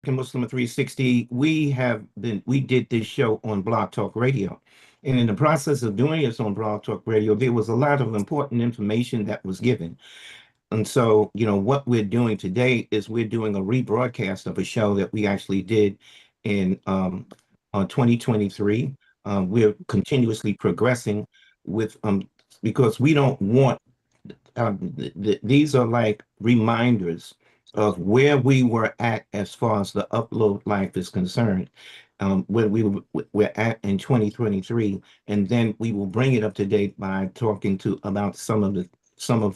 Muslim 360, we did this show on Blog Talk Radio. And in the process of doing this on Blog Talk Radio, there was a lot of important information that was given. And so, what we're doing today is we're doing a rebroadcast of a show that we actually did in 2023. We're continuously progressing with because we don't want these are like reminders of where we were at as far as the upload life is concerned, where we're at in 2023, and then we will bring it up to date by talking to about some of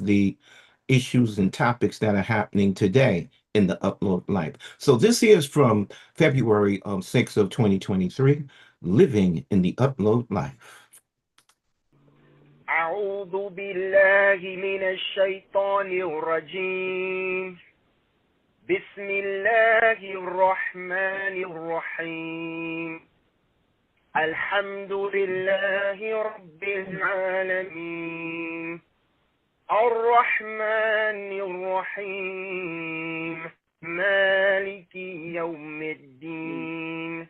the issues and topics that are happening today in the upload life. So this here is from February 6th of 2023, living in the upload life. أعوذ بالله من الشيطان الرجيم بسم الله الرحمن الرحيم الحمد لله رب العالمين الرحمن الرحيم مالك يوم الدين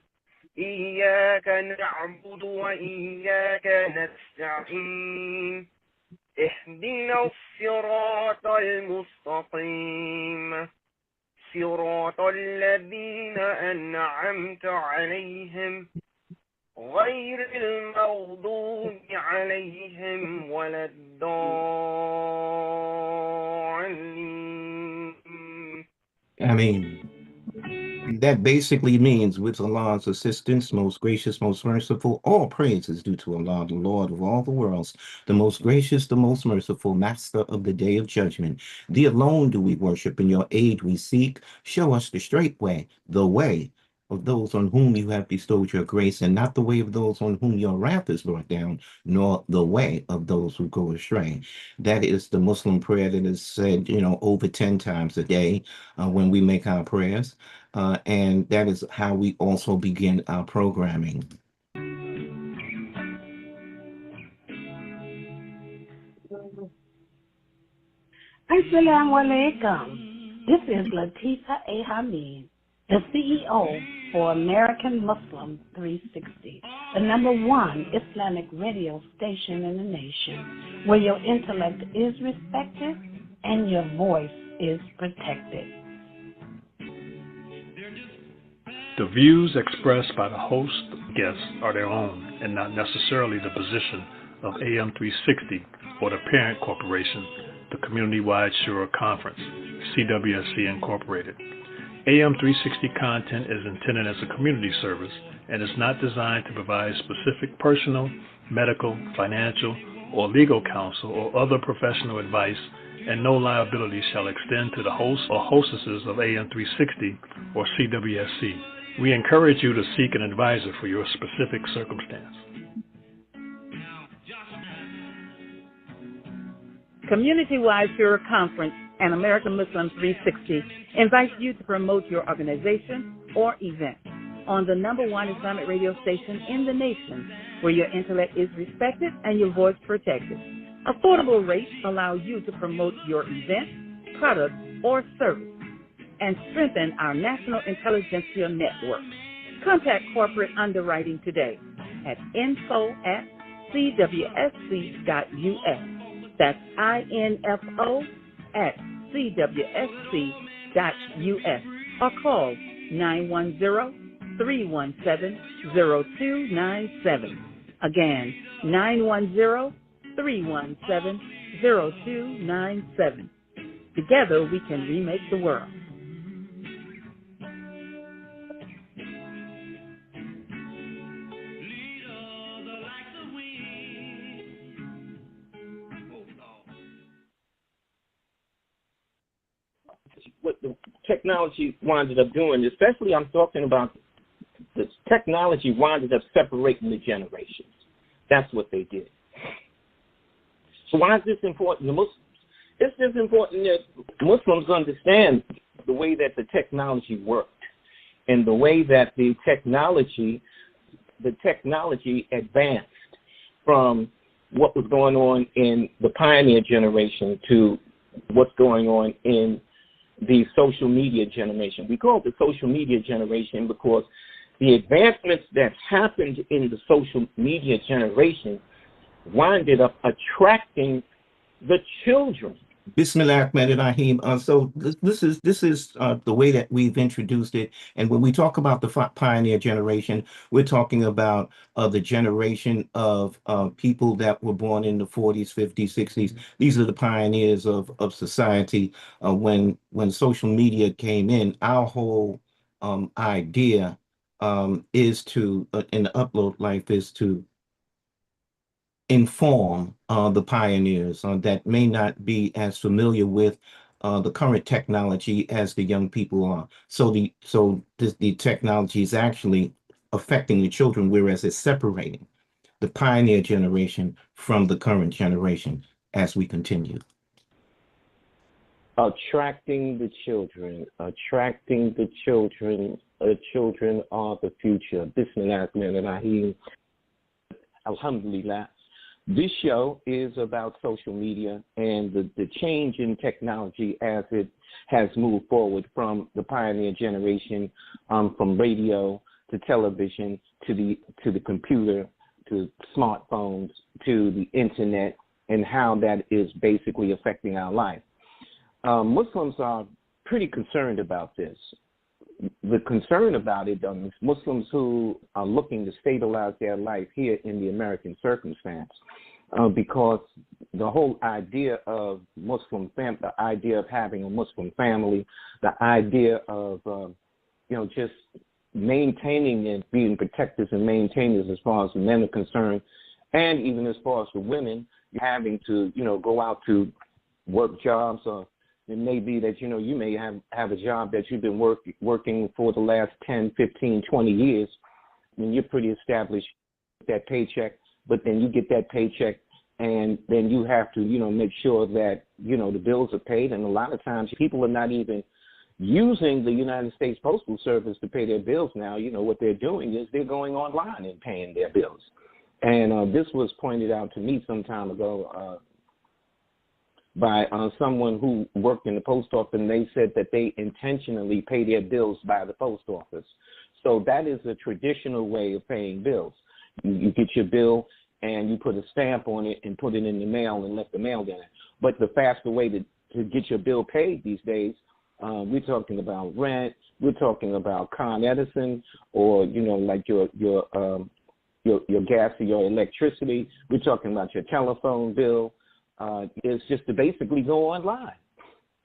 إياك نعبد وإياك نستعين اهدنا الصراط المستقيم صراط الذين أنعمت عليهم غير المغضوب عليهم ولا الضالين. That basically means, with Allah's assistance, most gracious, most merciful, all praise is due to Allah, the Lord of all the worlds, the most gracious, the most merciful, master of the day of judgment. Thee alone do we worship, and your aid we seek. Show us the straight way, the way of those on whom you have bestowed your grace, and not the way of those on whom your wrath is brought down, nor the way of those who go astray. That is the Muslim prayer that is said, over 10 times a day when we make our prayers. And that is how we also begin our programming. Assalamu alaikum. This is Latifa A. Hamid, the CEO for American Muslim 360, the #1 Islamic radio station in the nation, where your intellect is respected and your voice is protected. The views expressed by the host guests are their own and not necessarily the position of AM 360 or the parent corporation, the Community-Wide Shura Conference, CWSC Incorporated. AM 360 content is intended as a community service and is not designed to provide specific personal, medical, financial, or legal counsel or other professional advice, and no liability shall extend to the hosts or hostesses of AM 360 or CWSC. We encourage you to seek an advisor for your specific circumstance. Community-Wide Shura Conference and American Muslim 360 invites you to promote your organization or event on the #1 Islamic radio station in the nation, where your intellect is respected and your voice protected. Affordable rates allow you to promote your event, product, or service and strengthen our national intelligentsia network. Contact corporate underwriting today at info@cwsc.us. That's info@cwsc.us, or call 910-317-0297. Again, 910-317-0297. Together we can remake the world. What the technology winded up doing, especially I'm talking about the technology winded up separating the generations. That's what they did. So why is this important to Muslims? It's just important that Muslims understand the way that the technology worked and the way that the technology advanced from what was going on in the pioneer generation to what's going on in the social media generation. We call it the social media generation because the advancements that happened in the social media generation winded up attracting the children. Bismillah Rahim. So this is the way that we've introduced it. And when we talk about the pioneer generation, we're talking about the generation of people that were born in the 40s, 50s, 60s. These are the pioneers of society. When social media came in, our whole idea is to, in the upload life, is to inform the pioneers that may not be as familiar with the current technology as the young people are. So the technology is actually affecting the children, whereas it's separating the pioneer generation from the current generation as we continue. Attracting the children. The children are the future. Bismillahirrahmanirrahim. Alhamdulillah. This show is about social media and the change in technology as it has moved forward from the pioneer generation, from radio to television to the computer to smartphones to the internet, and how that is basically affecting our life. Muslims are pretty concerned about this. The concern about it, Muslims who are looking to stabilize their life here in the American circumstance, because the whole idea of the idea of having a Muslim family, the idea of just maintaining and being protectors and maintainers as far as the men are concerned, and even as far as the women, having to go out to work jobs, or it may be that, you may have a job that you've been working for the last 10, 15, 20 years, and you're pretty established with that paycheck, but then you get that paycheck, and then you have to, make sure that, the bills are paid. And a lot of times people are not even using the United States Postal Service to pay their bills now. What they're doing is they're going online and paying their bills. And this was pointed out to me some time ago by someone who worked in the post office, and they said that they intentionally pay their bills by the post office. So that is a traditional way of paying bills. You get your bill and you put a stamp on it and put it in the mail and let the mail get it. But the faster way to get your bill paid these days, we're talking about rent, we're talking about Con Edison, or like your gas or your electricity. We're talking about your telephone bill. Is just to basically go online.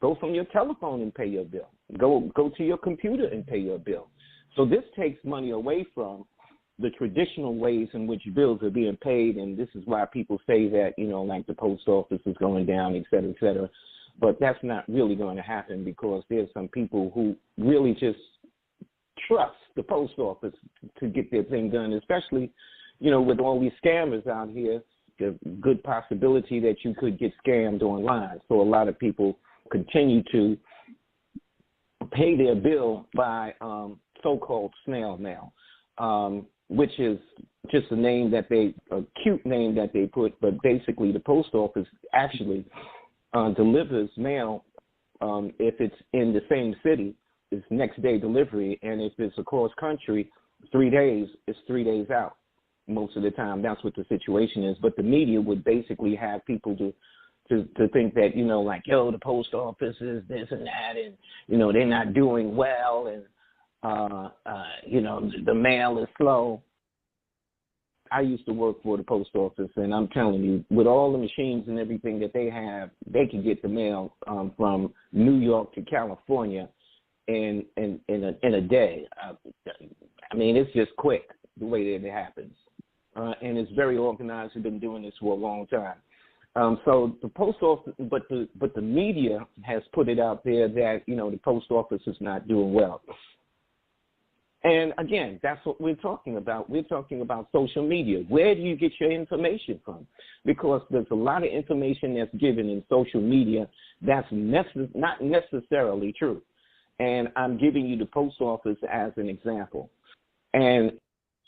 Go from your telephone and pay your bill. Go to your computer and pay your bill. So this takes money away from the traditional ways in which bills are being paid, and this is why people say that, like the post office is going down, et cetera, et cetera. But that's not really going to happen, because there's some people who really just trust the post office to get their thing done, especially, with all these scammers out here. A good possibility that you could get scammed online. So a lot of people continue to pay their bill by so-called snail mail, which is just a cute name that they put, but basically the post office actually delivers mail if it's in the same city, it's next day delivery, and if it's across country, 3 days, it's 3 days out. Most of the time, that's what the situation is. But the media would basically have people to think that, the post office is this and that, and, they're not doing well, and, the mail is slow. I used to work for the post office, and I'm telling you, with all the machines and everything that they have, they can get the mail from New York to California in a day. I mean, it's just quick the way that it happens. And it's very organized. We've been doing this for a long time. So the post office, but the media has put it out there that, the post office is not doing well. And again, that's what we're talking about. We're talking about social media. Where do you get your information from? Because there's a lot of information that's given in social media that's not necessarily true. And I'm giving you the post office as an example. And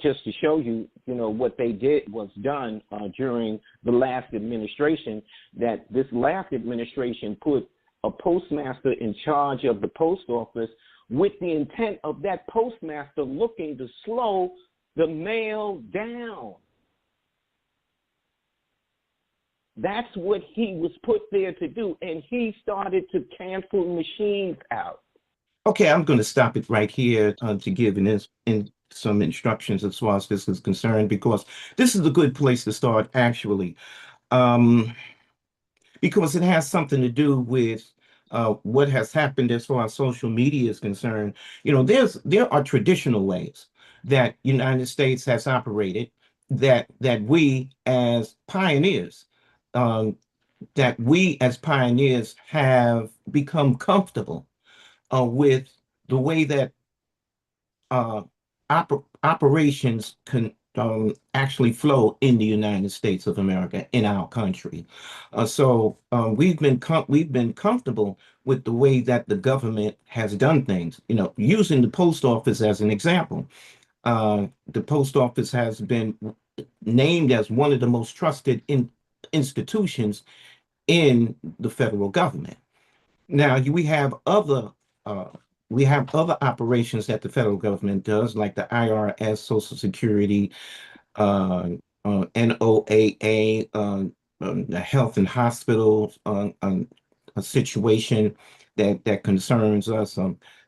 just to show you, what they did was done during the last administration, that this last administration put a postmaster in charge of the post office with the intent of that postmaster looking to slow the mail down. That's what he was put there to do, and he started to cancel machines out. Okay, I'm going to stop it right here to give some instructions as far as this is concerned, because this is a good place to start, actually, um, because it has something to do with what has happened as far as social media is concerned. There are traditional ways that United States has operated that we as pioneers, um, have become comfortable with the way that operations can actually flow in the United States of America, in our country. We've been comfortable with the way that the government has done things. Using the post office as an example, the post office has been named as one of the most trusted institutions in the federal government. Now uh, we have other operations that the federal government does, like the IRS, Social Security, uh, NOAA, the health and hospitals, a situation that concerns us,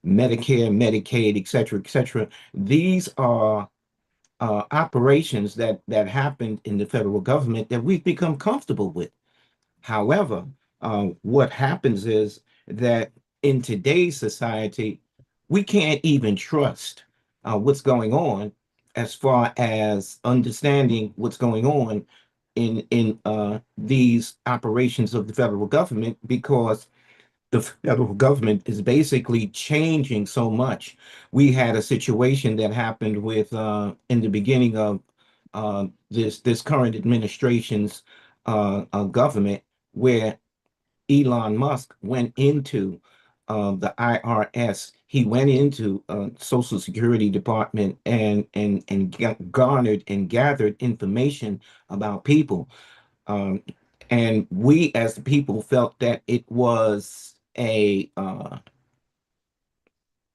Medicare, Medicaid, et cetera, et cetera. These are operations that happened in the federal government that we've become comfortable with. However, what happens is that in today's society, we can't even trust what's going on as far as understanding what's going on in these operations of the federal government, because the federal government is basically changing so much. We had a situation that happened with in the beginning of this current administration's government, where Elon Musk went into the IRS. He went into Social Security Department and garnered and gathered information about people. Um, and we, as the people, felt that it was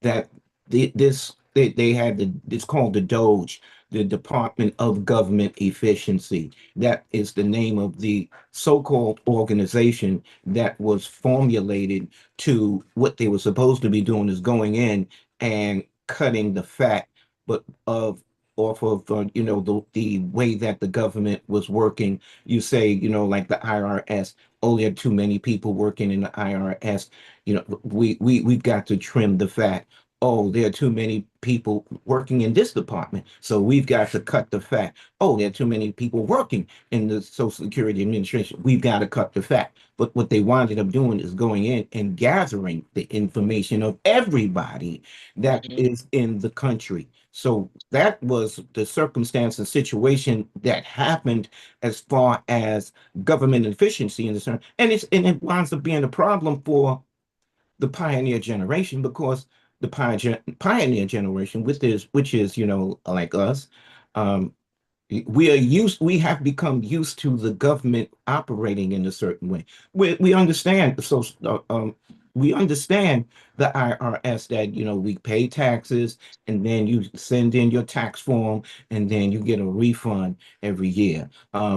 that they had it's called the Doge, the Department of Government Efficiency. That is the name of the so-called organization that was formulated to what they were supposed to be doing is going in and cutting the fat, but of off of the way that the government was working. You say, like the IRS, oh, there are too many people working in the IRS. We've got to trim the fat. Oh, there are too many people working in this department, so we've got to cut the fat. Oh, there are too many people working in the Social Security Administration. We've got to cut the fat. But what they wound up doing is going in and gathering the information of everybody that is in the country. So that was the circumstance and situation that happened as far as government efficiency in this, and it winds up being a problem for the pioneer generation, because the pioneer generation, which is like us, um, we have become used to the government operating in a certain way. We understand, we understand the IRS, that we pay taxes, and then you send in your tax form, and then you get a refund every year.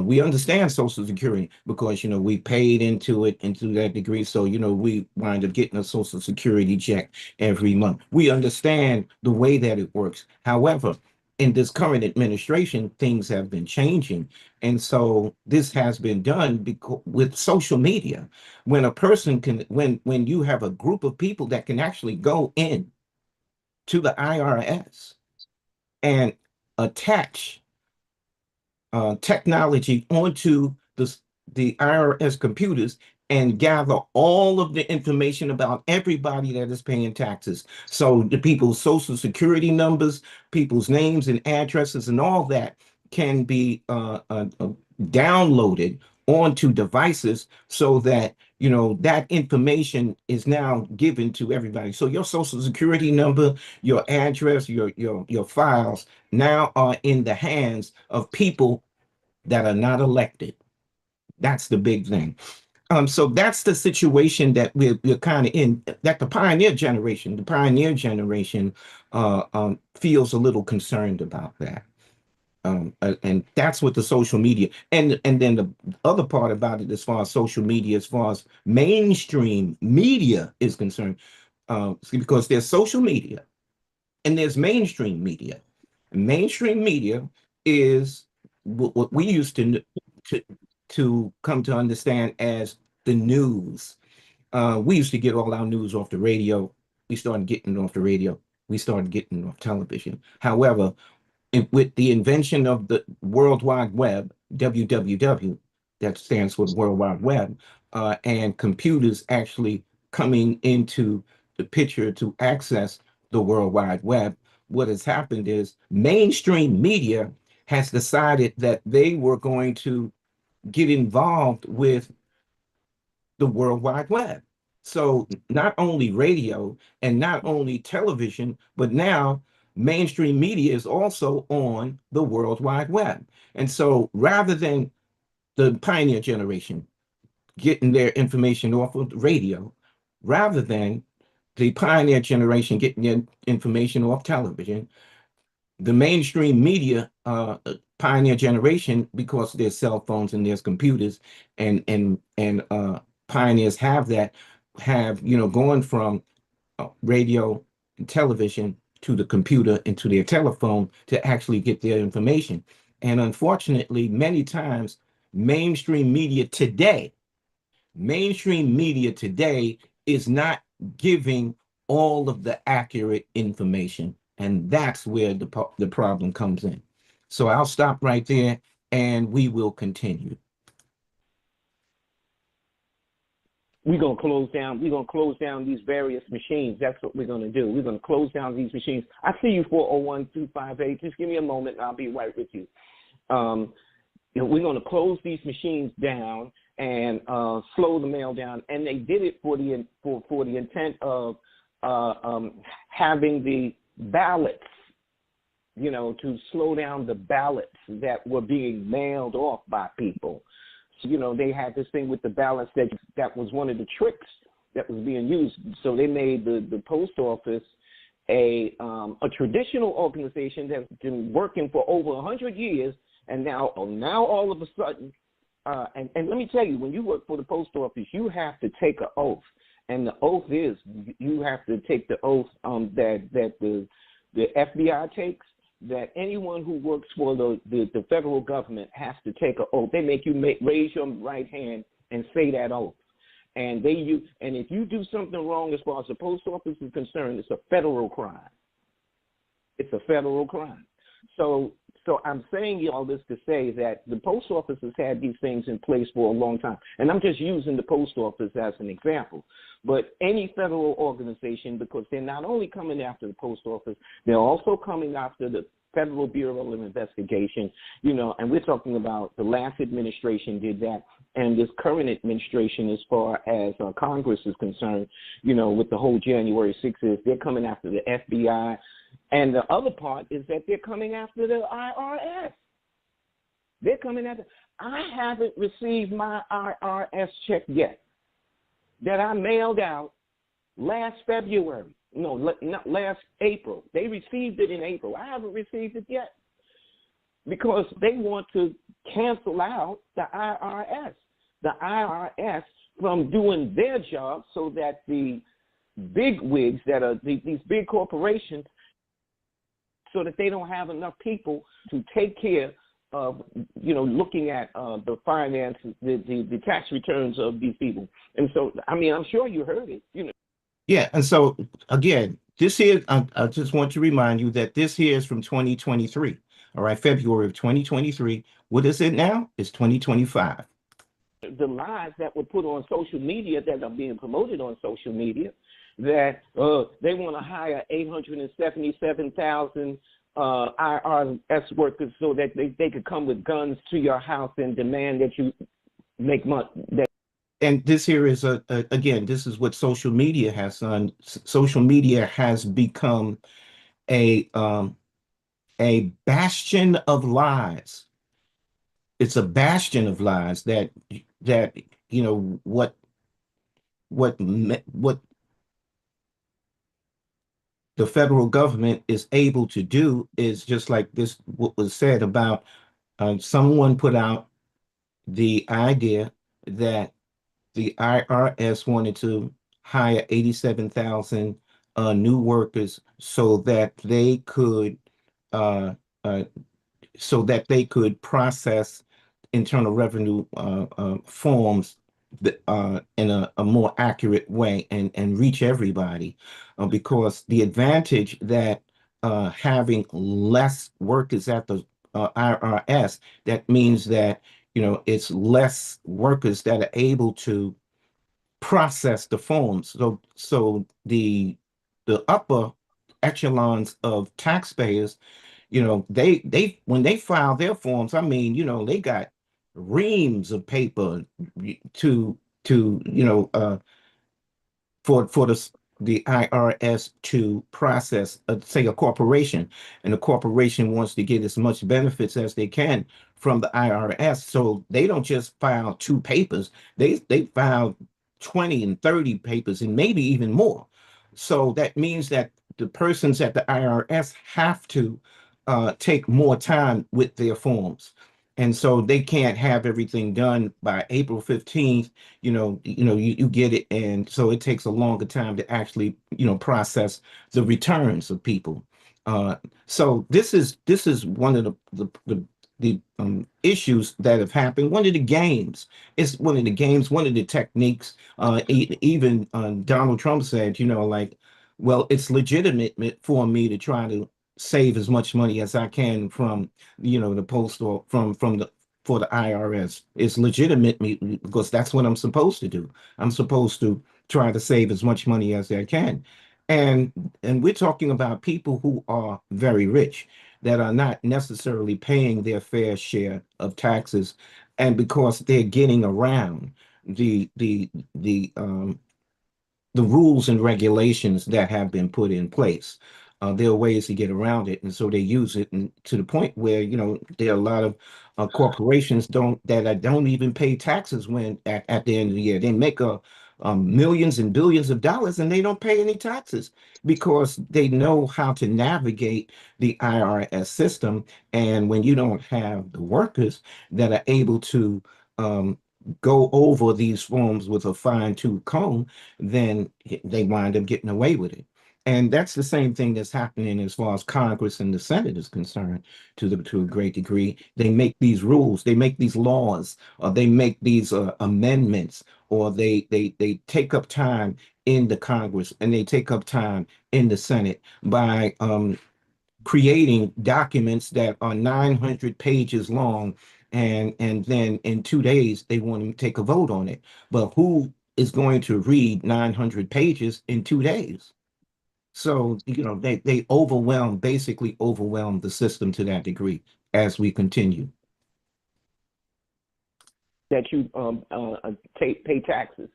We understand Social Security, because we paid into it, into that degree, so we wind up getting a Social Security check every month. We understand the way that it works. However, in this current administration, things have been changing. And so this has been done with social media. When a person can, when you have a group of people that can actually go in to the IRS and attach technology onto the IRS computers and gather all of the information about everybody that is paying taxes. So the people's social security numbers, people's names and addresses, and all that can be downloaded onto devices, so that that information is now given to everybody. So your social security number, your address, your files now are in the hands of people that are not elected. That's the big thing. So that's the situation that we're kind of in, that the pioneer generation feels a little concerned about that. And that's what the social media, and then the other part about it, as far as social media, as far as mainstream media is concerned, because there's social media and there's mainstream media. And mainstream media is what we used to to come to understand as the news. We used to get all our news off the radio. We started getting it off the radio. We started getting it off television. However, with the invention of the World Wide Web, WWW, that stands for the World Wide Web, and computers actually coming into the picture to access the World Wide Web, what has happened is mainstream media has decided that they were going to get involved with the World Wide Web. So not only radio and not only television, but now mainstream media is also on the World Wide Web. And so rather than the pioneer generation getting their information off of the radio, rather than the pioneer generation getting their information off television, the mainstream media, pioneer generation, because there's cell phones and there's computers, and pioneers have that, going from radio and television to the computer and to their telephone to actually get their information. And unfortunately, many times, mainstream media today mainstream media today is not giving all of the accurate information. And that's where the problem comes in. So I'll stop right there and we will continue. We're gonna close down these various machines. That's what we're gonna do. We're gonna close down these machines. I see you 401-258. Just give me a moment and I'll be right with you. We're gonna close these machines down and slow the mail down. And they did it for the intent of having the ballots, to slow down the ballots that were being mailed off by people. So, they had this thing with the ballots that was one of the tricks that was being used. So they made the post office a traditional organization that's been working for over 100 years, and now all of a sudden, and let me tell you, when you work for the post office, you have to take an oath, and the oath is you have to take the oath that the FBI takes, that anyone who works for the federal government has to take an oath. They make you raise your right hand and say that oath. And if you do something wrong as far as the post office is concerned, it's a federal crime. It's a federal crime. So I'm saying all this to say that the post office has had these things in place for a long time. And I'm just using the post office as an example. But any federal organization, because they're not only coming after the post office, they're also coming after the Federal Bureau of Investigation, and we're talking about the last administration did that, and this current administration, as far as Congress is concerned, with the whole January 6th, they're coming after the FBI. And the other part is that they're coming after the IRS. They're coming after. I haven't received my IRS check yet that I mailed out last February. No, not last April. They received it in April. I haven't received it yet because they want to cancel out the IRS from doing their job, so that the big wigs that are these big corporations, so that they don't have enough people to take care of, looking at the finances, the tax returns of these people. And so, I'm sure you heard it, Yeah, and so again, this here, I just want to remind you that this here is from 2023. All right, February of 2023. What is it now? It's 2025. The lies that were put on social media, that are being promoted on social media, that they want to hire 877,000 IRS workers so that they could come with guns to your house and demand that you make money. And this here is again, this is what social media has done. Social media has become a bastion of lies. It's a bastion of lies that what the federal government is able to do is just like this, what was said about someone put out the idea that the IRS wanted to hire 87,000 new workers uh, uh, so that they could process internal revenue forms in a more accurate way and reach everybody. Because the advantage that having less workers at the IRS, that means that, it's less workers that are able to process the forms. So the upper echelons of taxpayers, they when they file their forms, I mean, they got reams of paper to for the IRS to process, say, a corporation, and the corporation wants to get as much benefits as they can from the IRS. So they don't just file two papers; they file 20 and 30 papers, and maybe even more. So that means that the persons at the IRS have to take more time with their forms. And so they can't have everything done by April 15th. You get it. And so it takes a longer time to actually, process the returns of people. So this is one of the issues that have happened. One of the games. It's one of the games, one of the techniques. Even Donald Trump said, like, well, it's legitimate for me to try to save as much money as I can from, the postal from the for the IRS. It's legitimate me because that's what I'm supposed to do. I'm supposed to try to save as much money as I can. And and we're talking about people who are very rich that are not necessarily paying their fair share of taxes, and because they're getting around the rules and regulations that have been put in place. There are ways to get around it, and so they use it, and to the point where there are a lot of corporations don't even pay taxes when at the end of the year. They make millions and billions of dollars, and they don't pay any taxes because they know how to navigate the IRS system. And when you don't have the workers that are able to go over these forms with a fine-tooth comb, then they wind up getting away with it. And that's the same thing that's happening as far as Congress and the Senate is concerned to a great degree. They make these rules, they make these laws, or they make these amendments, or they take up time in the Congress and they take up time in the Senate by creating documents that are 900 pages long, and then in 2 days they want to take a vote on it. But who is going to read 900 pages in 2 days? So they basically overwhelm the system to that degree as we continue. That you pay taxes.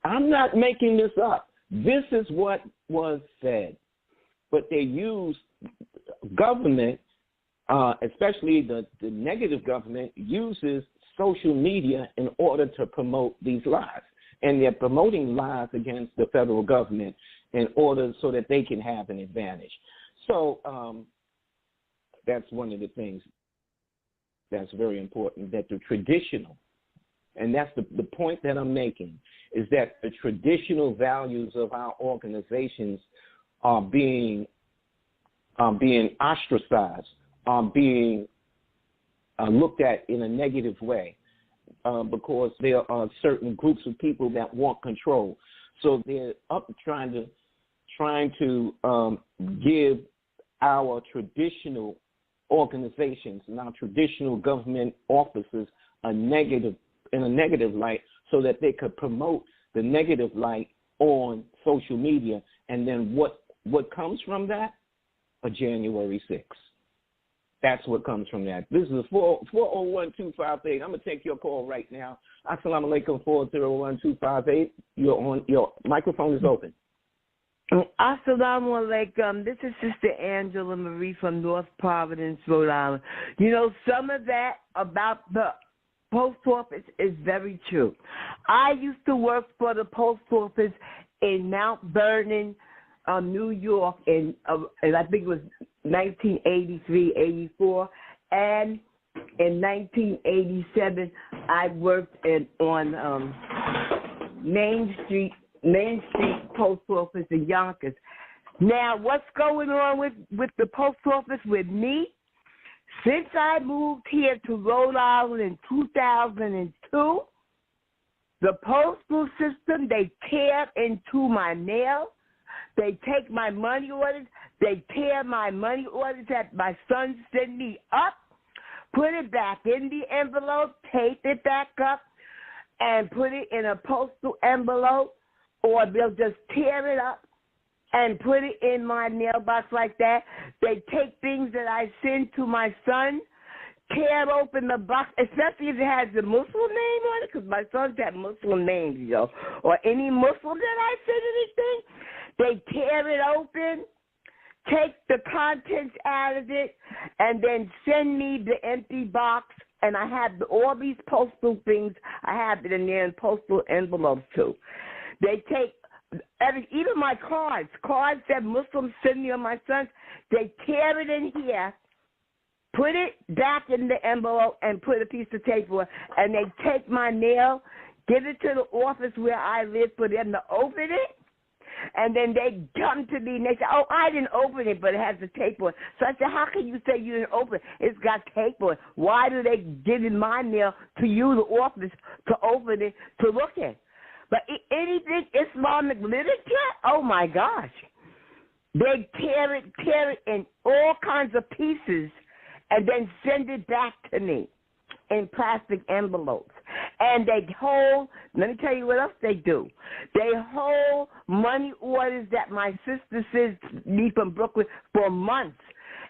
I'm not making this up. This is what was said. But they use government, especially the negative government, uses social media in order to promote these lies. And they're promoting lies against the federal government in order so that they can have an advantage. So that's one of the things that's very important, that the traditional, and that's the point that I'm making, is that the traditional values of our organizations are being ostracized, are being looked at in a negative way, because there are certain groups of people that want control. So they're up trying to give our traditional organizations and our traditional government offices in a negative light, so that they could promote the negative light on social media. And then what comes from that? A January 6th. That's what comes from that. This is 401-258. I'm going to take your call right now. Assalamu alaikum, 401-258. Your microphone is open. Assalamu alaikum. This is Sister Angela Marie from North Providence, Rhode Island. Some of that about the post office is very true. I used to work for the post office in Mount Vernon, New York, and I think it was 1983, 84, and in 1987 I worked on Main Street Post Office in Yonkers. Now, what's going on with the post office with me? Since I moved here to Rhode Island in 2002, the postal system, they tear into my mail. They take my money orders. They tear my money orders that my son sent me up, put it back in the envelope, tape it back up, and put it in a postal envelope, or they'll just tear it up and put it in my mailbox like that. They take things that I send to my son, tear open the box, especially if it has the Muslim name on it, because my sons have Muslim names, or any Muslim that I send anything. They tear it open, take the contents out of it, and then send me the empty box. And I have all these postal things. I have it in there in postal envelopes, too. They take even my cards that Muslims send me on my sons, they tear it in here, put it back in the envelope, and put a piece of tape on it, and they take my mail, give it to the office where I live for them to open it, and then they come to me and they say, oh, I didn't open it, but it has the tape on it. So I said, how can you say you didn't open it? It's got tape on it. Why do they give in my mail to you, the office, to open it, to look at? But anything Islamic literature, oh, my gosh. They tear it in all kinds of pieces and then send it back to me in plastic envelopes. And they hold, let me tell you what else they do. They hold money orders that my sister sends me from Brooklyn for months.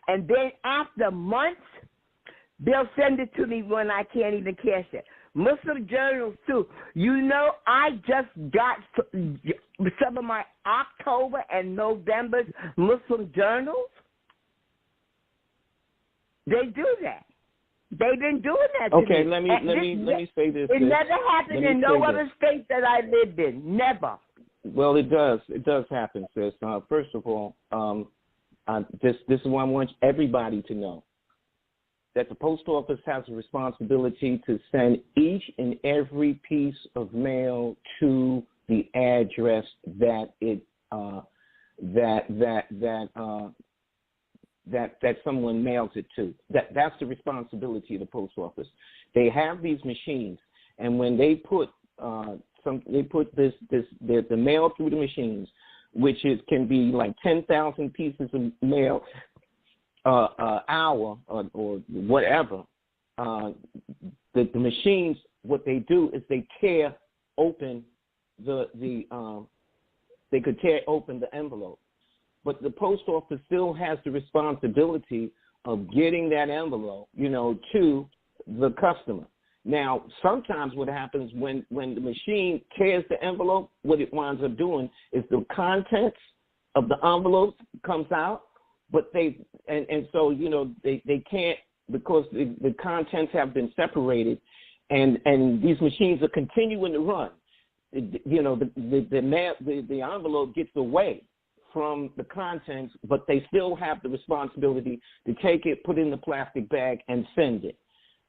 And then after months, they'll send it to me when I can't even cash it. Muslim journals, too. You know, I just got some of my October and November's Muslim journals. They do that. They've been doing that to me. Okay, let me say this. It never happened in no other state that I lived in. Never. Well, it does. It does happen, sis. First of all, this is what I want everybody to know. That the post office has a responsibility to send each and every piece of mail to the address that someone mails it to. That's the responsibility of the post office. They have these machines, and when they put the mail through the machines, which can be like 10,000 pieces of mail hour or whatever. The machines, what they do is they tear open they could tear open the envelope, but the post office still has the responsibility of getting that envelope, to the customer. Now, sometimes what happens when the machine tears the envelope, what it winds up doing is the contents of the envelope comes out. But they can't, because the contents have been separated, and these machines are continuing to run. The envelope gets away from the contents, but they still have the responsibility to take it, put it in the plastic bag, and send it,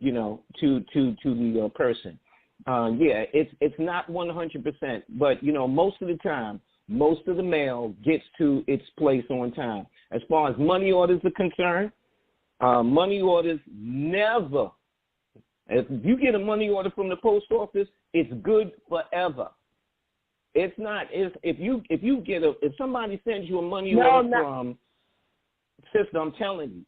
to the person. It's not 100%, but most of the time, most of the mail gets to its place on time. As far as money orders are concerned, money orders never. If you get a money order from the post office, it's good forever. It's not. If somebody sends you a money order from, sister, I'm telling you,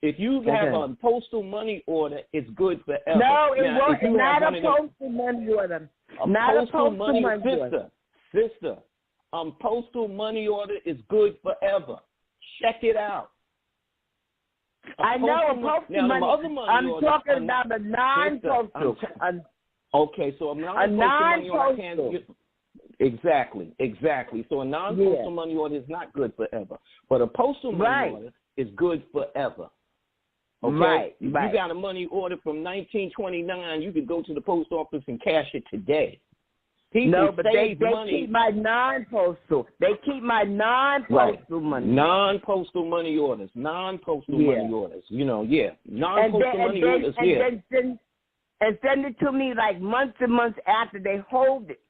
if you have a postal money order, it's good forever. No, it won't. Not a postal money order. Not a postal money order. Sister. Postal money order is good forever. Check it out. I know a postal money. I'm talking about a non-postal. Okay, so a non-postal money order Exactly. So a non-postal money order is not good forever, but a postal money order is good forever. Okay? Right. You got a money order from 1929, you could go to the post office and cash it today. People no, but they money. keep my non-postal. They keep my non-postal money. Non-postal money orders. Non-postal money orders. You know, non-postal money orders. And send it to me like months and months after they hold it.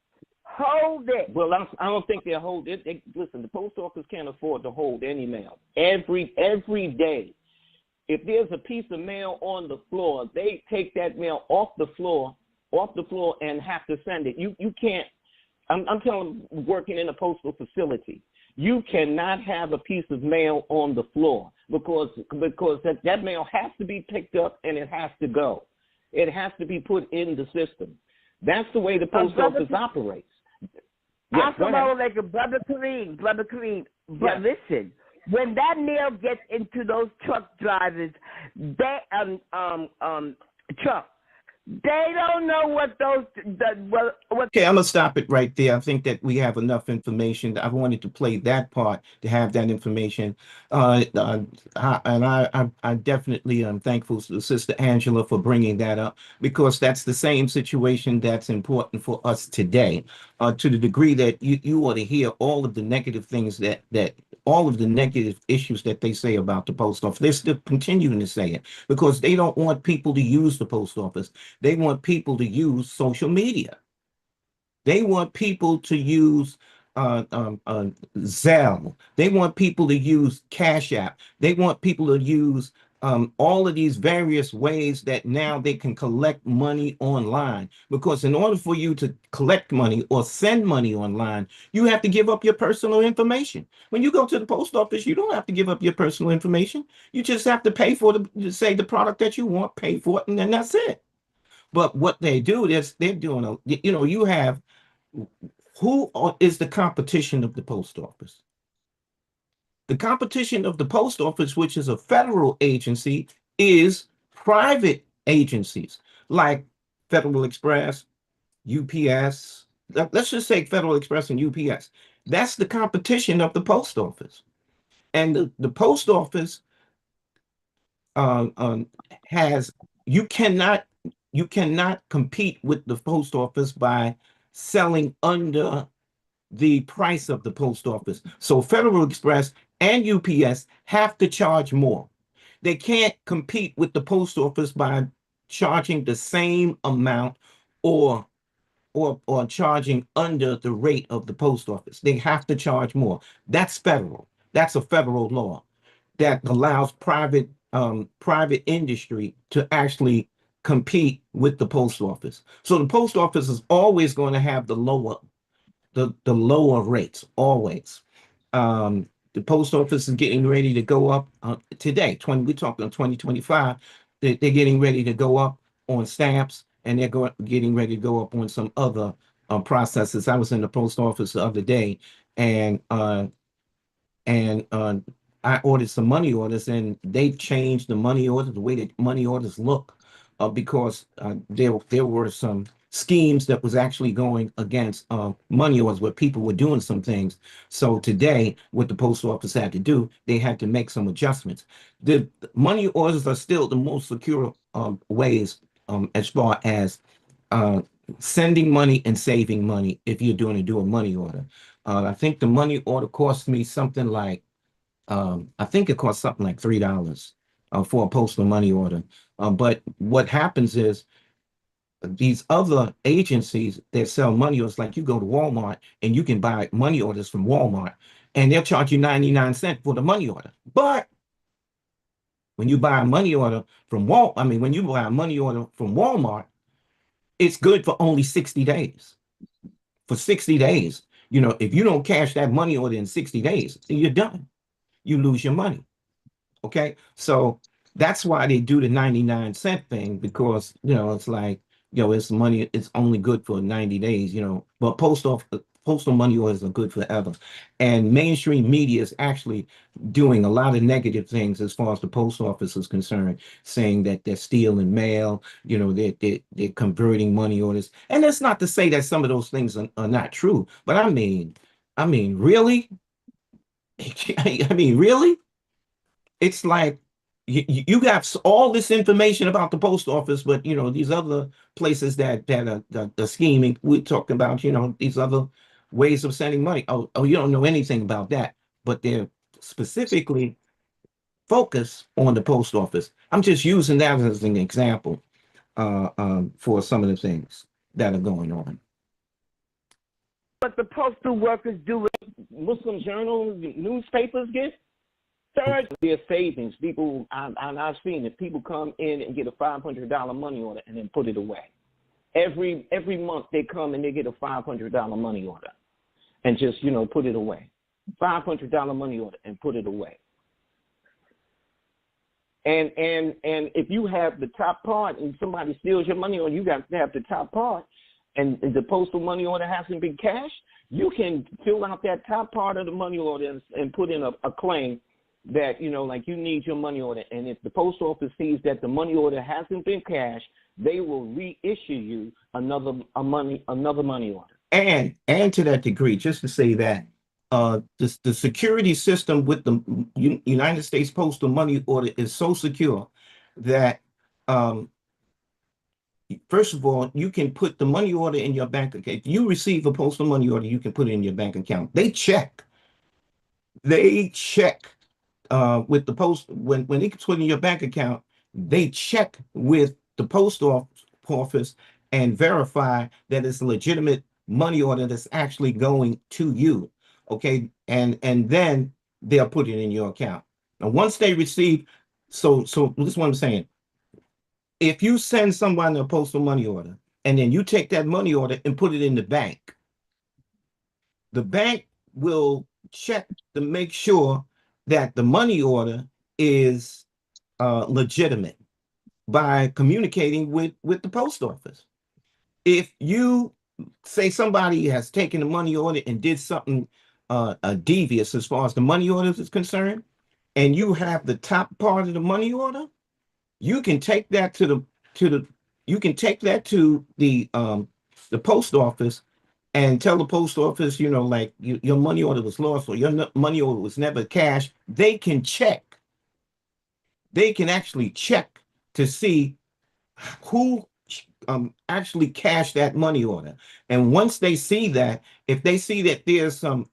Hold it. Well, I don't think they hold it. Listen, the post office can't afford to hold any mail. Every day, if there's a piece of mail on the floor, they take that mail off the floor and have to send it. You can't. I'm telling you, working in a postal facility, you cannot have a piece of mail on the floor because that mail has to be picked up and it has to go. It has to be put in the system. That's the way the post office operates. Yes, like a Brother Kareem. But listen, when that mail gets into those truck drivers, truck, they don't know what those. Okay, I'm gonna stop it right there. I think that we have enough information. I wanted to play that part to have that information, and I definitely am thankful to Sister Angela for bringing that up because that's the same situation that's important for us today. To the degree that you ought to hear all of the negative things that all of the negative issues that they say about the post office. They're still continuing to say it because they don't want people to use the post office. They want people to use social media. They want people to use Zelle. They want people to use Cash App. They want people to use all of these various ways that now they can collect money online. Because in order for you to collect money or send money online, you have to give up your personal information. When you go to the post office, you don't have to give up your personal information. You just have to pay for the product that you want, pay for it, and then that's it. But what they do is they're doing you have who is the competition of the post office? The competition of the post office, which is a federal agency, is private agencies like Federal Express, UPS. Let's just say Federal Express and UPS. That's the competition of the post office. And the post office has you cannot compete with the post office by selling under the price of the post office. So Federal Express and UPS have to charge more. They can't compete with the post office by charging the same amount or charging under the rate of the post office. They have to charge more. That's federal. That's a federal law that allows private industry to actually compete with the post office. So the post office is always going to have the lower rates, always. The post office is getting ready to go up today. We're talking 2025. They're getting ready to go up on stamps, and they're getting ready to go up on some other processes. I was in the post office the other day, and I ordered some money orders, and they've changed the money orders, the way that money orders look, because there were some schemes that was actually going against money orders where people were doing some things. So today, what the post office had to do, they had to make some adjustments. The money orders are still the most secure ways as far as sending money and saving money if you're doing a money order. I think the money order cost me something like I think it costs something like $3 for a postal money order. But what happens is these other agencies that sell money orders, like you go to Walmart and you can buy money orders from Walmart, and they'll charge you 99 cents for the money order. But when you buy a money order from when you buy a money order from Walmart, it's good for only 60 days. For 60 days, if you don't cash that money order in 60 days, then you're done. You lose your money. Okay. So that's why they do the 99-cent thing, because, it's like, it's money. It's only good for 90 days, but postal money orders are good forever. And mainstream media is actually doing a lot of negative things as far as the post office is concerned, saying that they're stealing mail, they're converting money orders. And that's not to say that some of those things are not true, but I mean, really? I mean, really? It's like, You got all this information about the post office, but you know these other places that are scheming. We're talking about these other ways of sending money. Oh, you don't know anything about that, but they're specifically focused on the post office. I'm just using that as an example for some of the things that are going on. But the postal workers do it. Muslim journals, newspapers get. Third, their savings. People, I've seen it. People come in and get a $500 money order and then put it away. Every month they come and they get a $500 money order and just put it away. $500 money order and put it away. And if you have the top part and somebody steals your money order, you got to have the top part, and the postal money order hasn't been cashed, you can fill out that top part of the money order and put in a claim that, like you need your money order. And if the post office sees that the money order hasn't been cashed, they will reissue you another money order. And to that degree, just to say that the security system with the United States Postal Money Order is so secure that first of all, you can put the money order in your bank account. If you receive a postal money order, you can put it in your bank account. They check with the post when it's put in your bank account. They check with the post office and verify that it's a legitimate money order that's actually going to you. Okay, and then they'll put it in your account. Now, once they receive, so this is what I'm saying. If you send someone a postal money order and then you take that money order and put it in the bank will check to make sure that the money order is legitimate by communicating with the post office. If you say somebody has taken the money order and did something devious as far as the money order is concerned, and you have the top part of the money order, you can take that to the post office and tell the post office, like your money order was lost or your money order was never cashed. They can actually check to see who actually cashed that money order. And once they see that, if they see that there's some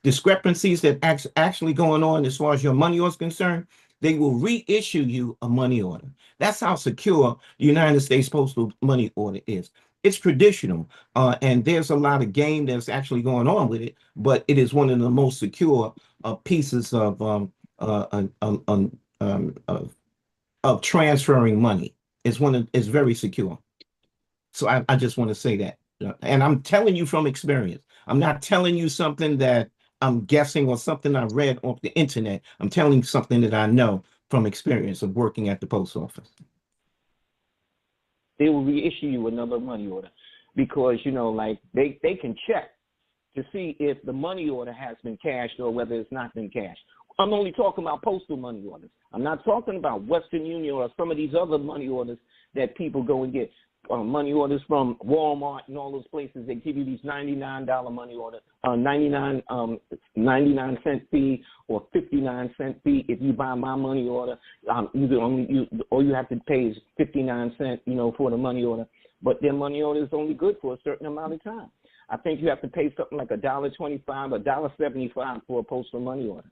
discrepancies that actually going on as far as your money order is concerned, they will reissue you a money order. That's how secure the United States Postal Money Order is. It's traditional, and there's a lot of game that's actually going on with it, but it is one of the most secure pieces of transferring money. It's very secure. So I just want to say that, and I'm telling you from experience. I'm not telling you something that I'm guessing or something I read off the internet. I'm telling you something that I know from experience of working at the post office. They will reissue you another money order because, like they can check to see if the money order has been cashed or whether it's not been cashed. I'm only talking about postal money orders. I'm not talking about Western Union or some of these other money orders that people go and get. Money orders from Walmart and all those places. They give you these $99 money order, 99-cent fee or 59-cent fee if you buy my money order. All you have to pay is 59 cents, for the money order. But their money order is only good for a certain amount of time. I think you have to pay something like $1.25, $1.75 for a postal money order.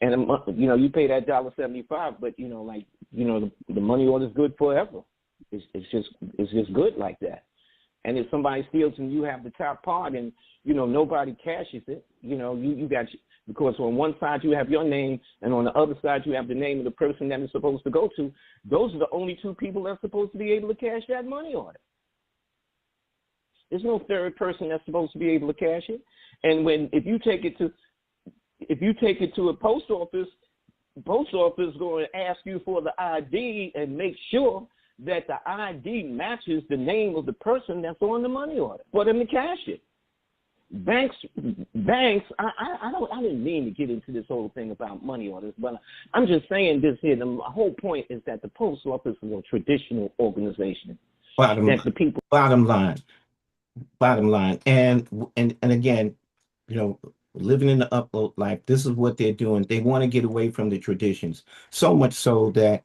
And you pay that $1.75, but the money order is good forever. It's just good like that. And if somebody steals and you have the top part and nobody cashes it, you got because on one side you have your name and on the other side you have the name of the person that it's supposed to go to. Those are the only two people that's supposed to be able to cash that money order. There's no third person that's supposed to be able to cash it. And if you take it to a post office is going to ask you for the ID and make sure that the ID matches the name of the person that's on the money order for them to cash it. Banks. I didn't mean to get into this whole thing about money orders, but I'm just saying this here. The whole point is that the post office is a traditional organization. Bottom line, and again, living in the upload life. This is what they're doing. They want to get away from the traditions. So much so that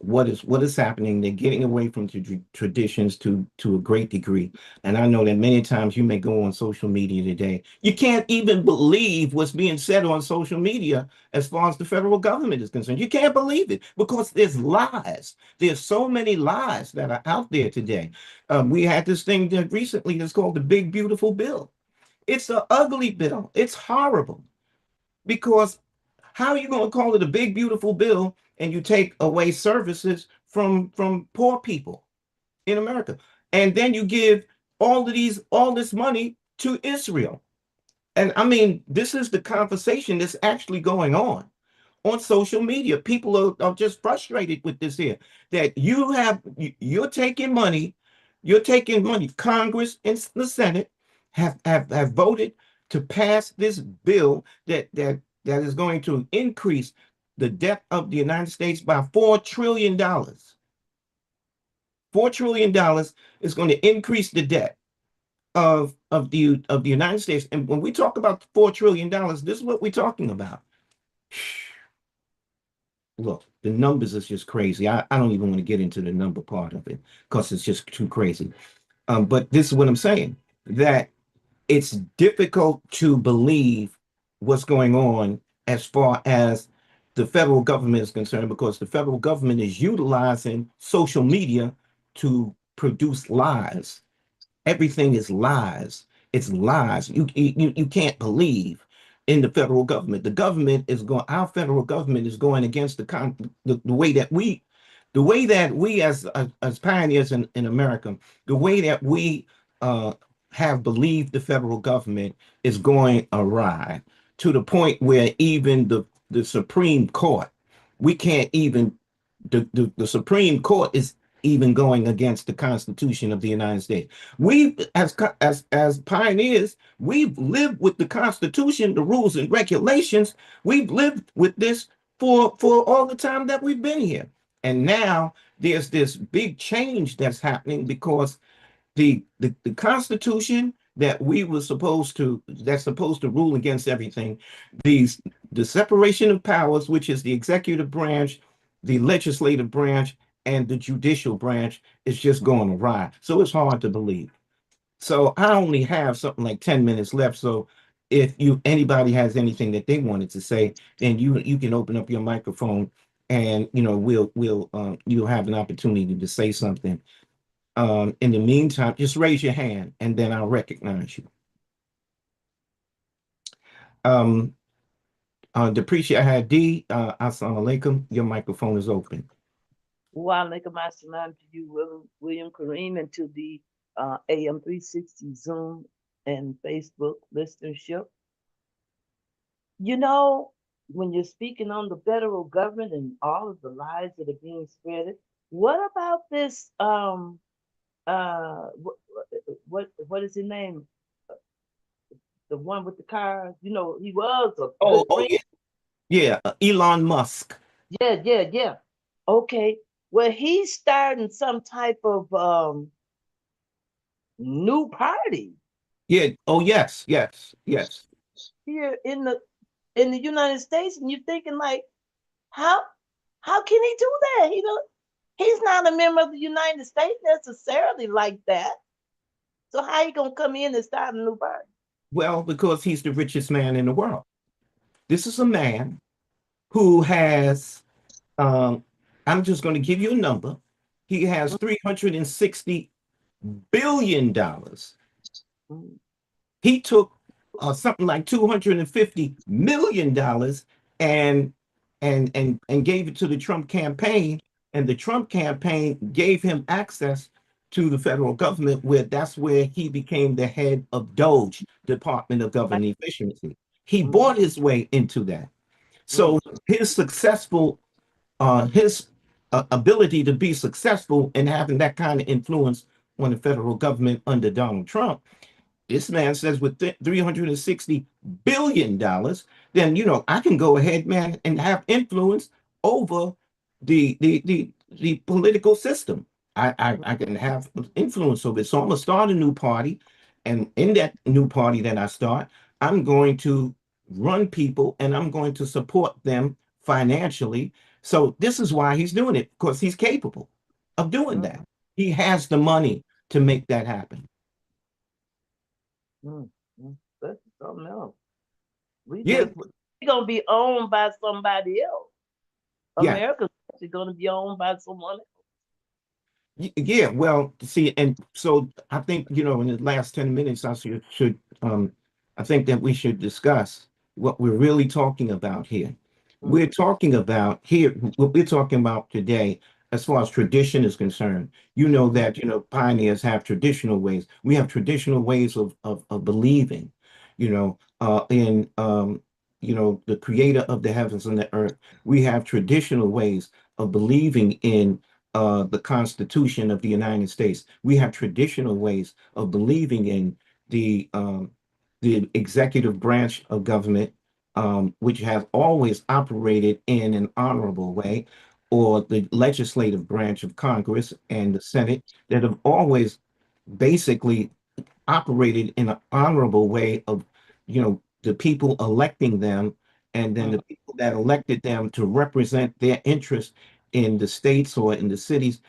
what is happening? They're getting away from the traditions to a great degree. And I know that many times you may go on social media today. You can't even believe what's being said on social media as far as the federal government is concerned. You can't believe it because there's lies. There's so many lies that are out there today. We had this thing that recently that's called the Big Beautiful Bill. It's an ugly bill. It's horrible because how are you going to call it a big beautiful bill and you take away services from poor people in America, and then you give all this money to Israel? And I mean, this is the conversation that's actually going on social media. People are just frustrated with this here, that you're taking money, Congress and the Senate have voted to pass this bill that is going to increase the debt of the United States by $4 trillion. $4 trillion is going to increase the debt of the United States. And when we talk about $4 trillion, this is what we're talking about. Look, the numbers is just crazy. I don't even want to get into the number part of it because it's just too crazy. But this is what I'm saying, that it's difficult to believe what's going on as far as the federal government is concerned, because the federal government is utilizing social media to produce lies. Everything is lies. It's lies. You can't believe in the federal government. Our federal government is going against the way that we as pioneers in America, the way that we have believed the federal government is going awry, to the point where even the Supreme Court, we can't even the Supreme Court is even going against the Constitution of the United States. We, as pioneers, we've lived with the Constitution, the rules and regulations. We've lived with this for all the time that we've been here. And now there's this big change that's happening because the Constitution that we were that's supposed to rule against everything, these the separation of powers, which is the executive branch, the legislative branch, and the judicial branch, is just going awry. So it's hard to believe. So I only have something like 10 minutes left. So if anybody has anything that they wanted to say, then you can open up your microphone, and you'll have an opportunity to say something. In the meantime, just raise your hand and then I'll recognize you. Depreciate had D. Assalamu alaikum. Your microphone is open. Wa alaikum assalam to you, William Kareem, and to the AM 360 Zoom and Facebook listenership. You know, when you're speaking on the federal government and all of the lies that are being spread, what about this what is his name? The one with the car, you know, he was a yeah, Elon Musk. Yeah. Okay, well, he's starting some type of new party. Yeah. Oh, yes. Here in the United States, and you're thinking like, how can he do that? He's not a member of the United States necessarily like that. So how you gonna come in and start a new party? Well, because he's the richest man in the world. This is a man who has, I'm just going to give you a number. He has $360 billion. He took something like $250 million and gave it to the Trump campaign, and the Trump campaign gave him access to the federal government, that's where he became the head of DOGE, Department of Government Efficiency. He bought his way into that. So his ability to be successful and having that kind of influence on the federal government under Donald Trump, this man says with $360 billion, then, I can go ahead, man, and have influence over the political system. I can have influence over it. So I'm going to start a new party. And in that new party that I start, I'm going to run people and I'm going to support them financially. So this is why he's doing it, because he's capable of doing Mm, that. He has the money to make that happen. mm, that's something else. We Yeah, just we gonna be owned by somebody else. yeah. America's actually gonna be owned by someone else. Yeah, well, see, and so I think, in the last 10 minutes, I think that we should discuss what we're really talking about here. We're Mm-hmm. talking about here, what we're talking about today, as far as tradition is concerned. You know that, pioneers have traditional ways. We have traditional ways of believing, in the creator of the heavens and the earth. We have traditional ways of believing in the Constitution of the United States. We have traditional ways of believing in the um, the executive branch of government, which has always operated in an honorable way, or the legislative branch of Congress and the Senate that have always basically operated in an honorable way of, the people electing them, and then Mm-hmm. the people that elected them to represent their interests in the states or in the cities,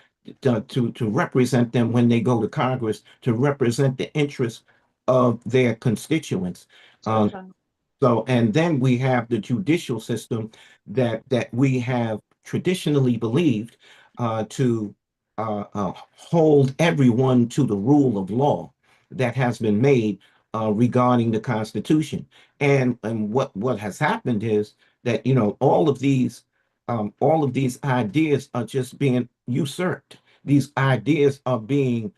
to represent them when they go to Congress, to represent the interests of their constituents. That's Um, right. so, and then we have the judicial system that we have traditionally believed to hold everyone to the rule of law that has been made regarding the Constitution. And what has happened is that, all of these ideas are just being usurped. These ideas are being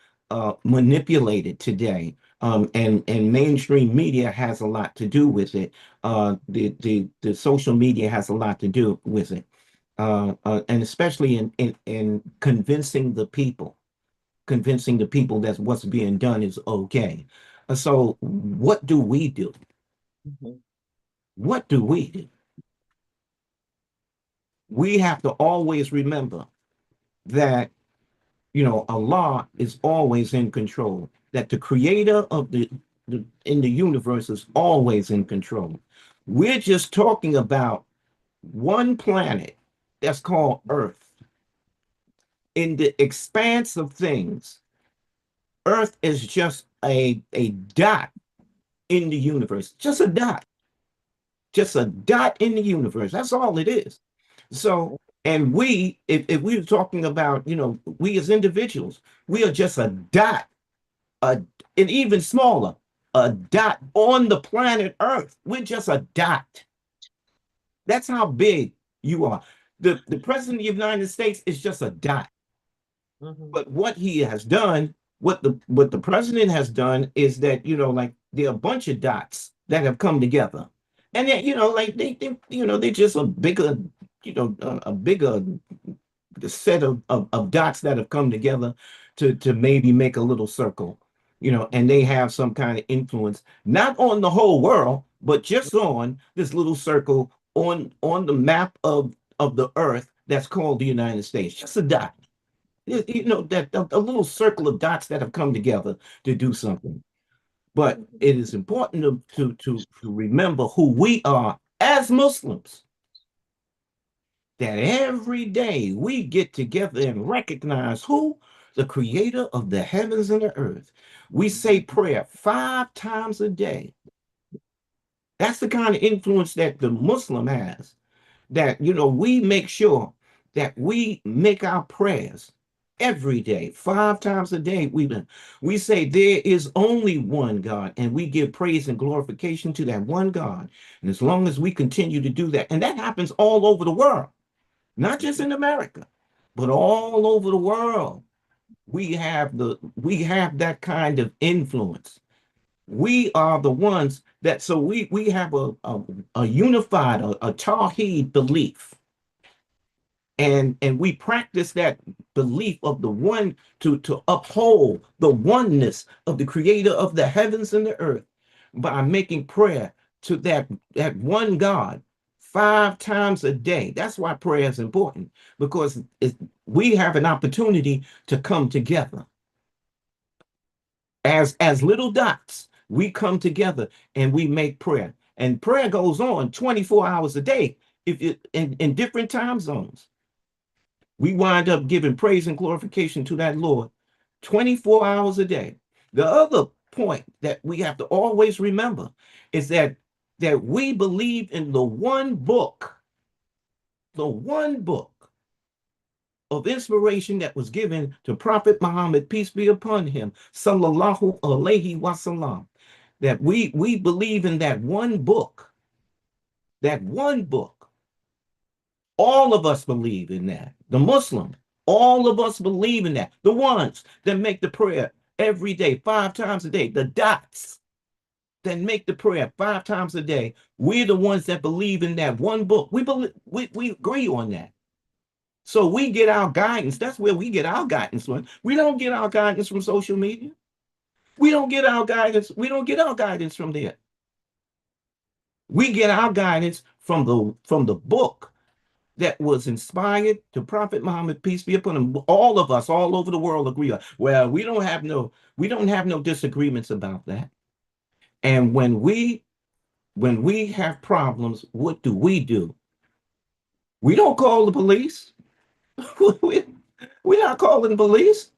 manipulated today, and mainstream media has a lot to do with it. The social media has a lot to do with it, and especially in convincing the people that what's being done is okay. So what do we do? Mm-hmm. What do we do? We have to always remember that, Allah is always in control, that the creator of the in the universe is always in control. We're just talking about one planet that's called Earth. In the expanse of things, Earth is just a dot in the universe, just a dot in the universe. That's all it is. So, and if we were talking about, we as individuals, we are just a dot, a, and even smaller, a dot on the planet Earth. We're just a dot. That's how big you are. The president of the United States is just a dot. Mm-hmm. But what he has done, what the president has done is that, like there are a bunch of dots that have come together. And then, like they're just a bigger set of dots that have come together to maybe make a little circle, and they have some kind of influence, not on the whole world, but just on this little circle on the map of the earth that's called the United States. Just a dot. That a little circle of dots that have come together to do something. But it is important to remember who we are as Muslims, that every day we get together and recognize who? The creator of the heavens and the earth. We say prayer 5 times a day. That's the kind of influence that the Muslim has, that, we make sure that we make our prayers every day, 5 times a day. We say there is only one God, and we give praise and glorification to that one God. And as long as we continue to do that, and that happens all over the world, not just in America, but all over the world. We have that kind of influence. We are the ones that, so we have a unified, a Tawheed belief, and we practice that belief of the one, to uphold the oneness of the creator of the heavens and the earth by making prayer to that one God 5 times a day. That's why prayer is important, because we have an opportunity to come together as little dots we come together and we make prayer. And prayer goes on 24 hours a day if it in different time zones. We wind up giving praise and glorification to that Lord 24 hours a day. The other point that we have to always remember is that we believe in the one book of inspiration that was given to Prophet Muhammad, peace be upon him, sallallahu alaihi wasallam. That we believe in that one book, that one book. All of us believe in that. The Muslim, all of us believe in that. The ones that make the prayer every day, 5 times a day, the dots that make the prayer 5 times a day, we're the ones that believe in that one book. We agree on that. So we get our guidance. That's where we get our guidance from. We don't get our guidance from social media. We don't get our guidance. We don't get our guidance from there. We get our guidance from the book that was inspired to Prophet Muhammad, peace be upon him. All of us, all over the world, agree on. Well, we don't have no disagreements about that. And when we have problems, what do? We don't call the police. We're not calling the police.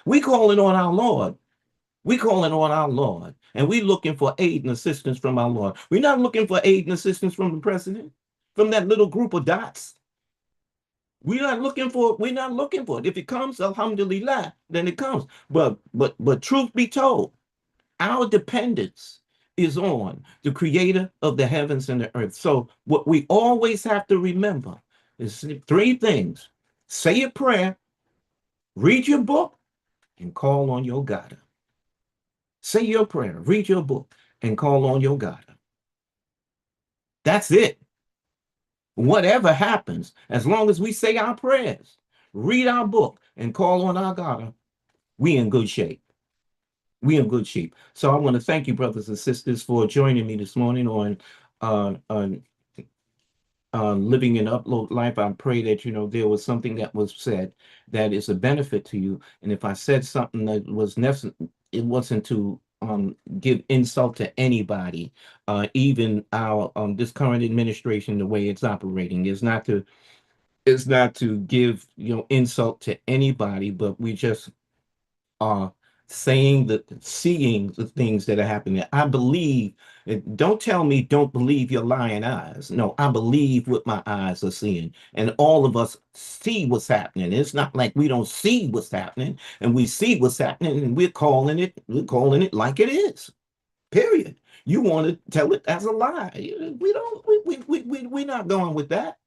We calling on our Lord. We calling on our Lord. And we looking for aid and assistance from our Lord. We're not looking for aid and assistance from the president, from that little group of dots. We're not looking for it. If it comes, alhamdulillah, then it comes. But truth be told, our dependence is on the creator of the heavens and the earth. So what we always have to remember is 3 things. Say a prayer, read your book, and call on your God. Say your prayer, read your book, and call on your God. That's it. Whatever happens, as long as we say our prayers, read our book, and call on our God, we in good shape. We in good shape. So I want to thank you, brothers and sisters, for joining me this morning on living an upload life. I pray that there was something that was said that is a benefit to you. And if I said something that was necessary, it wasn't to give insult to anybody, even our this current administration, the way it's operating is not to give insult to anybody, but we just are seeing the things that are happening. I believe. Don't tell me don't believe your lying eyes. No, I believe what my eyes are seeing, and all of us see what's happening. It's not like we don't see what's happening, and we see what's happening, and we're calling it like it is. Period. You want to tell it as a lie. We don't. We're not going with that.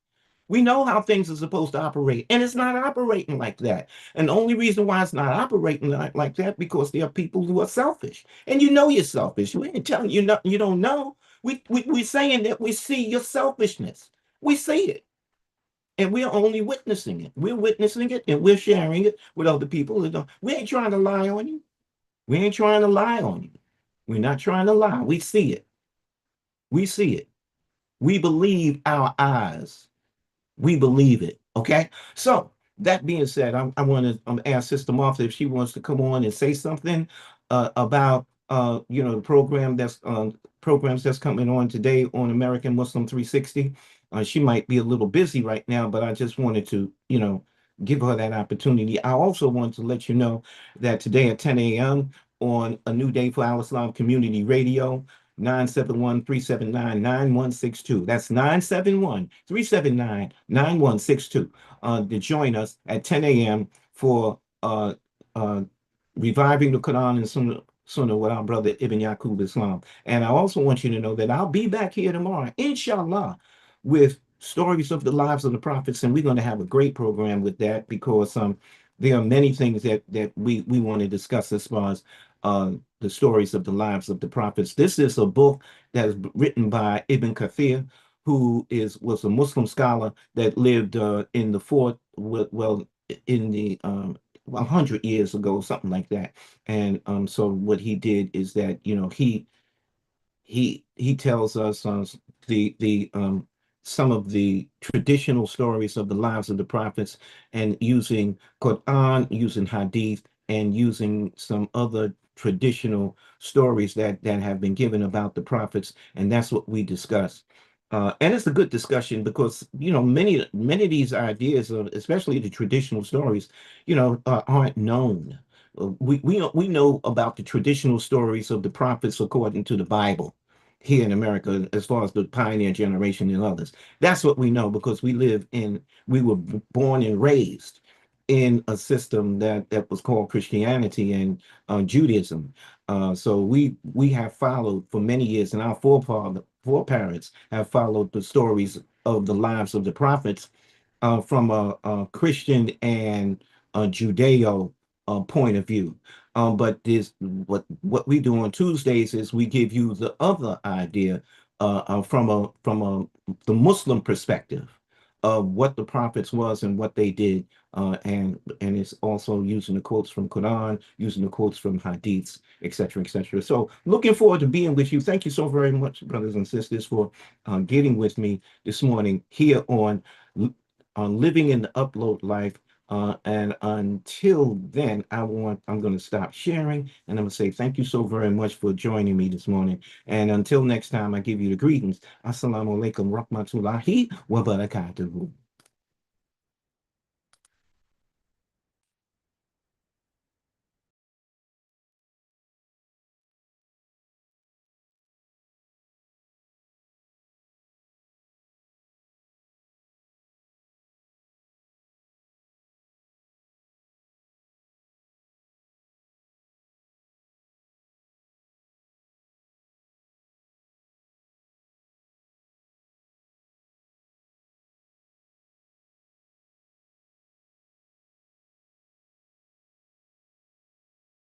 We know how things are supposed to operate, and it's not operating like that. And the only reason why it's not operating like that because there are people who are selfish. And you're selfish. We ain't telling you you don't know. We're saying that we see your selfishness. We see it. And we're only witnessing it. We're witnessing it and we're sharing it with other people. We ain't trying to lie on you. We ain't trying to lie on you. We're not trying to lie. We see it. We see it. We believe our eyes. We believe it. Okay. So that being said, I want to ask Sister Martha if she wants to come on and say something about the programs that's coming on today on American Muslim 360. She might be a little busy right now, but I just wanted to give her that opportunity. I also want to let you know that today at 10 a.m. on A New Day for Al Islam Community Radio, 971-379-9162. That's 971-379-9162. To join us at 10 a.m. for reviving the Quran and Sunnah with our brother Ibn Yaqub Islam. And I also want you to know that I'll be back here tomorrow, inshallah, with stories of the lives of the prophets, and we're going to have a great program with that because there are many things that we want to discuss as far as the stories of the lives of the prophets. This is a book that is written by Ibn Kathir, who was a Muslim scholar that lived in the in the 100 years ago, something like that. And so what he did is that he tells us the some of the traditional stories of the lives of the prophets, and using Quran, using Hadith, and using some other traditional stories that have been given about the prophets, and that's what we discuss. And it's a good discussion because many of these ideas, especially the traditional stories, aren't known. We know about the traditional stories of the prophets according to the Bible here in America, as far as the pioneer generation and others. That's what we know because we were born and raised in a system that was called Christianity and Judaism. So we have followed for many years, and our foreparents have followed the stories of the lives of the prophets from a Christian and a Judeo point of view. But this what we do on Tuesdays is we give you the other idea from the Muslim perspective of what the prophets was and what they did, and it's also using the quotes from Quran, using the quotes from Hadiths, etc., etc. So looking forward to being with you. Thank you so very much, brothers and sisters, for getting with me this morning here on Living in the Upload Life. And until then, I'm going to stop sharing, and I'm going to say thank you so very much for joining me this morning. And until next time, I give you the greetings. Assalamu alaikum rahmatullahi wa barakatuhu.